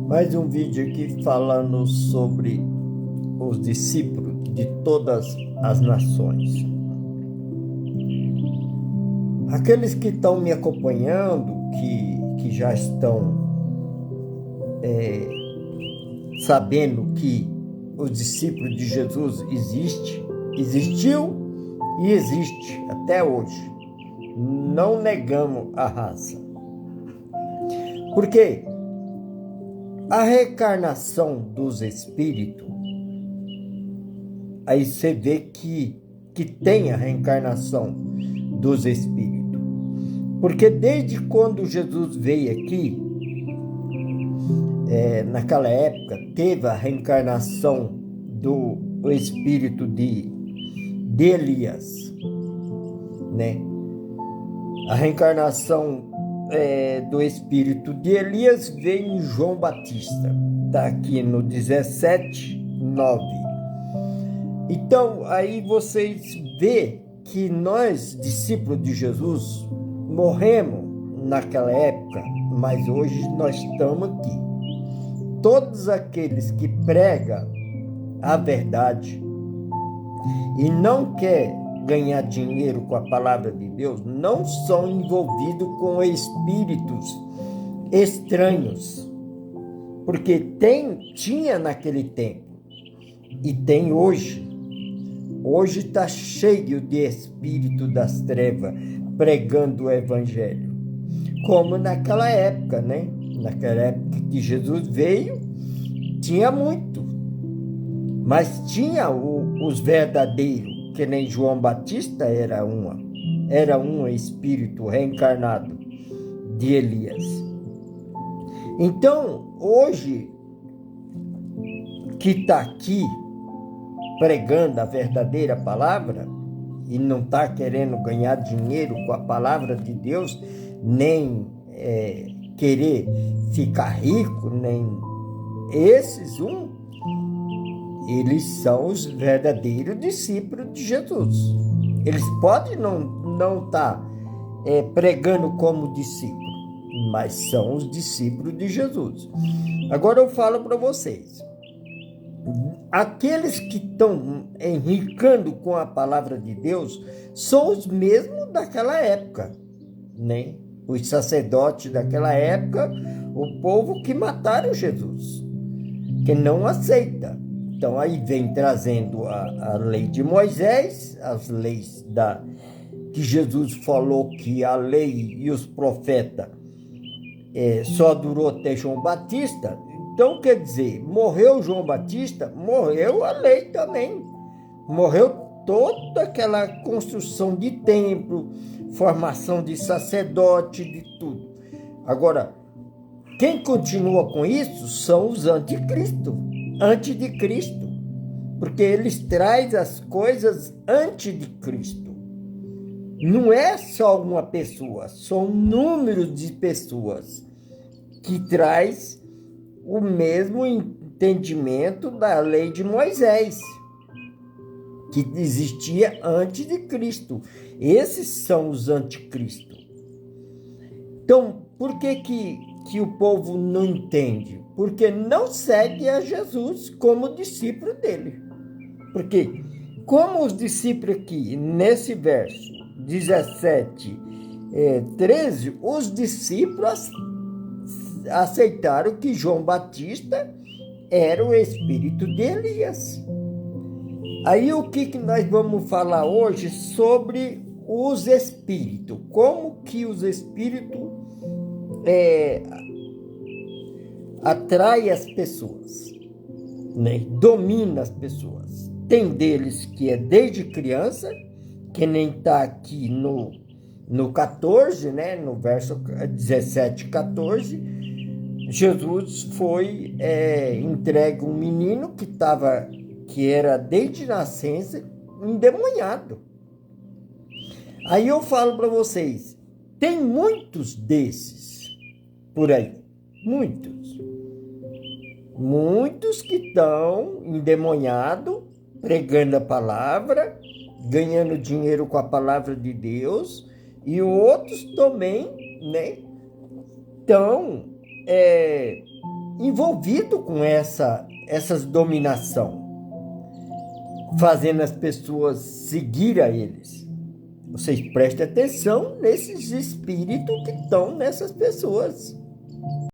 Mais um vídeo aqui falando sobre os discípulos de todas as nações. Aqueles que estão me acompanhando, que já estão sabendo que os discípulos de Jesus existiu e existe até hoje. Não negamos a raça. Porque a reencarnação dos espíritos, aí você vê que tem a reencarnação dos espíritos. Porque desde quando Jesus veio aqui, naquela época, teve a reencarnação do espírito de Elias, né? A reencarnação do espírito de Elias veio em João Batista, está aqui no 17:9. Então, aí vocês vê que nós, discípulos de Jesus, morremos naquela época, mas hoje nós estamos aqui. Todos aqueles que pregam a verdade e não quer ganhar dinheiro com a palavra de Deus, não são envolvidos com espíritos estranhos. Porque tinha naquele tempo e tem hoje. Hoje está cheio de espírito das trevas pregando o evangelho. Como naquela época, né? Naquela época que Jesus veio, tinha muito. Mas tinha os verdadeiros, que nem João Batista era um espírito reencarnado de Elias. Então, hoje, que está aqui pregando a verdadeira palavra e não está querendo ganhar dinheiro com a palavra de Deus, nem querer ficar rico, nem esses eles são os verdadeiros discípulos de Jesus. Eles podem não estar pregando como discípulos, mas são os discípulos de Jesus. Agora eu falo para vocês, aqueles que estão enricando com a palavra de Deus são os mesmos daquela época, né? Os sacerdotes daquela época, o povo que mataram Jesus, que não aceita. Então aí vem trazendo a lei de Moisés, as leis que Jesus falou que a lei e os profetas só durou até João Batista. Então, quer dizer, morreu João Batista, morreu a lei também. Morreu toda aquela construção de templo, formação de sacerdote, de tudo. Agora, quem continua com isso são os anticristo, antes de Cristo. Porque eles trazem as coisas antes de Cristo. Não é só uma pessoa, são números de pessoas que traz o mesmo entendimento da lei de Moisés, que existia antes de Cristo. Esses são os anticristos. Então, por que o povo não entende? Porque não segue a Jesus como discípulo dele. Porque, como os discípulos aqui, nesse verso 17, 13, os discípulos aceitaram que João Batista era o espírito de Elias. Aí o que nós vamos falar hoje sobre os espíritos? Como que os espíritos atraem as pessoas, né? Domina as pessoas. Tem deles que é desde criança, que nem está aqui no 14, né? No verso 17, 14, Jesus foi entregue um menino que era desde nascença endemoniado. Aí eu falo para vocês, tem muitos desses por aí, muitos que estão endemoniados, pregando a palavra, ganhando dinheiro com a palavra de Deus, e outros também, né, estão envolvido com essas dominação, fazendo as pessoas seguir a eles. Vocês prestem atenção nesses espíritos que estão nessas pessoas.